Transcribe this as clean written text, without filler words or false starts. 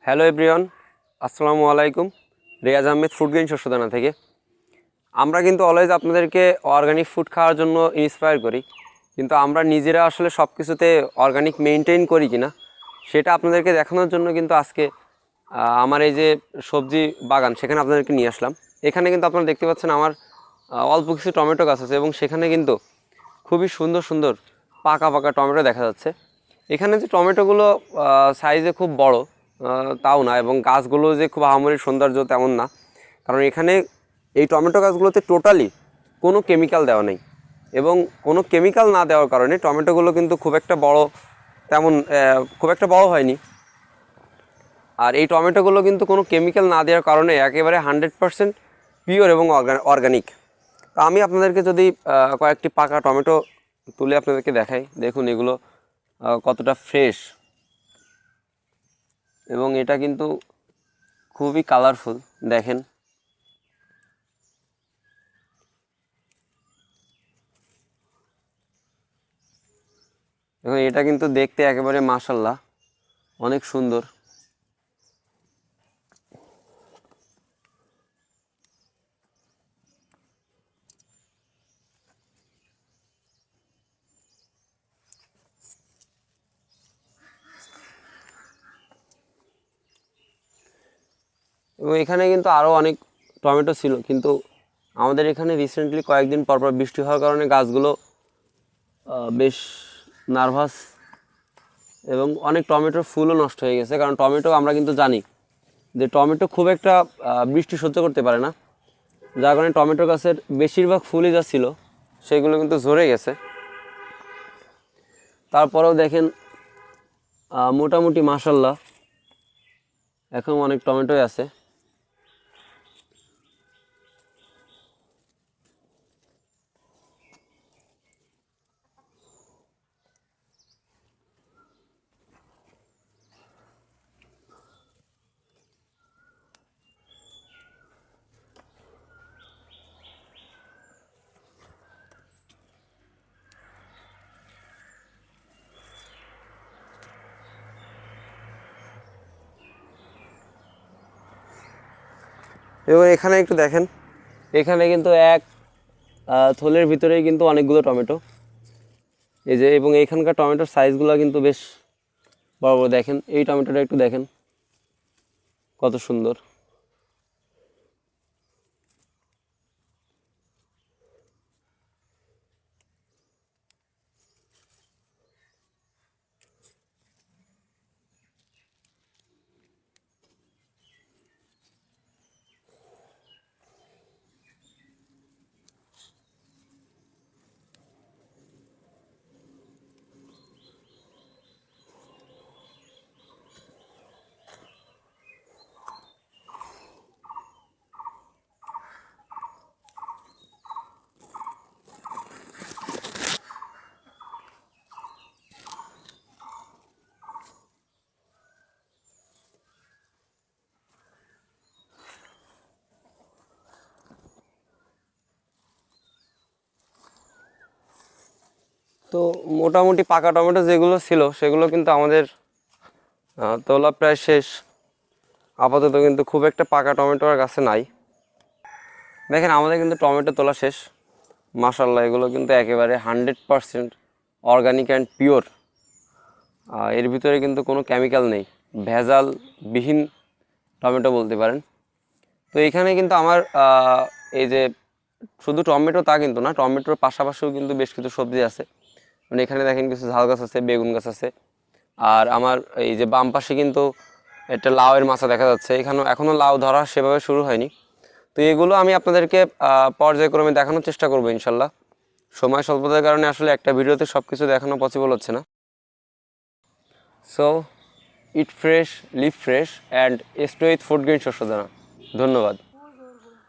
Hello everyone, আসসালামু আলাইকুম। Riaz Ahmed food grain শস্যদানা থেকে। আমরা কিন্তু অলওয়েজ আপনাদেরকে অর্গানিক ফুড খাওয়ার জন্য ইন্সপায়ার করি, কিন্তু আমরা নিজেরা আসলে সব কিছুতে অর্গানিক মেনটেন করি কিনা সেটা আপনাদেরকে দেখানোর জন্য কিন্তু আজকে আমার এই যে সবজি বাগান সেখানে আপনাদেরকে নিয়ে আসলাম। এখানে কিন্তু আপনারা দেখতে পাচ্ছেন আমার অল্প কিছু টমেটো গাছ আছে এবং সেখানে কিন্তু খুবই সুন্দর সুন্দর পাকা পাকা টমেটো দেখা যাচ্ছে। এখানে যে টমেটোগুলো সাইজে খুব বড় তাও না, এবং গাছগুলো যে খুব আহামরি সৌন্দর্য তেমন না, কারণ এখানে এই টমেটো গাছগুলোতে টোটালি কোনো কেমিক্যাল দেওয়া নেই, এবং কোনো কেমিক্যাল না দেওয়ার কারণে টমেটোগুলো কিন্তু খুব একটা বড় হয়নি। আর এই টমেটোগুলো কিন্তু কোনো কেমিক্যাল না দেওয়ার কারণে একেবারে 100% পিওর এবং অর্গানিক। তা আমি আপনাদেরকে যদি কয়েকটি পাকা টমেটো তুলে আপনাদেরকে দেখাই, দেখুন এগুলো কতটা ফ্রেশ, এবং এটা কিন্তু খুবই কালারফুল। দেখেন, এটা কিন্তু দেখতে একেবারে মাশাআল্লাহ অনেক সুন্দর। এবং এখানে কিন্তু আরও অনেক টমেটো ছিল, কিন্তু আমাদের এখানে রিসেন্টলি কয়েকদিন পরপর বৃষ্টি হওয়ার কারণে গাছগুলো বেশ নার্ভাস, এবং অনেক টমেটোর ফুলও নষ্ট হয়ে গেছে। কারণ টমেটো আমরা কিন্তু জানি যে টমেটো খুব একটা বৃষ্টি সহ্য করতে পারে না, যার কারণে টমেটো গাছের বেশিরভাগ ফুলই যা ছিল সেগুলো কিন্তু ঝরে গেছে। তারপরেও দেখেন মোটামুটি মাশাআল্লাহ এখন অনেক টমেটোই আছে। এবং এখানে একটু দেখেন, এখানে কিন্তু এক থলের ভিতরেই কিন্তু অনেকগুলো টমেটো, এই যে, এবং এইখানকার টমেটোর সাইজগুলো কিন্তু বেশ বড় বড়। দেখেন এই টমেটোটা একটু দেখেন কত সুন্দর। তো মোটামুটি পাকা টমেটো যেগুলো ছিল সেগুলো কিন্তু আমাদের তোলা প্রায় শেষ। আপাতত কিন্তু খুব একটা পাকা টমেটো আর গাছে নাই। দেখেন আমাদের কিন্তু টমেটো তোলা শেষ। মাশাআল্লাহ এগুলো কিন্তু একেবারে 100% অর্গানিক অ্যান্ড পিওর। এর ভিতরে কিন্তু কোনো কেমিক্যাল নেই, ভেজাল বিহীন টমেটো বলতে পারেন। তো এখানে কিন্তু আমার এই যে শুধু টমেটো তা কিন্তু না, টমেটোর পাশাপাশিও কিন্তু বেশ কিছু সবজি আছে। মানে এখানে দেখেন কিছু ঝাল গাছ আছে, বেগুন গাছ আছে, আর আমার এই যে বাম পাশে কিন্তু একটা লাউয়ের মাচা দেখা যাচ্ছে। এখনও লাউ ধরা সেভাবে শুরু হয়নি। তো এগুলো আমি আপনাদেরকে পর্যায়ক্রমে দেখানোর চেষ্টা করবো ইনশাল্লাহ। সময় স্বল্পতার কারণে আসলে একটা ভিডিওতে সব কিছু দেখানো পসিবল হচ্ছে না। So eat fresh, live fresh and stay with food grain শস্যদানা। ধন্যবাদ।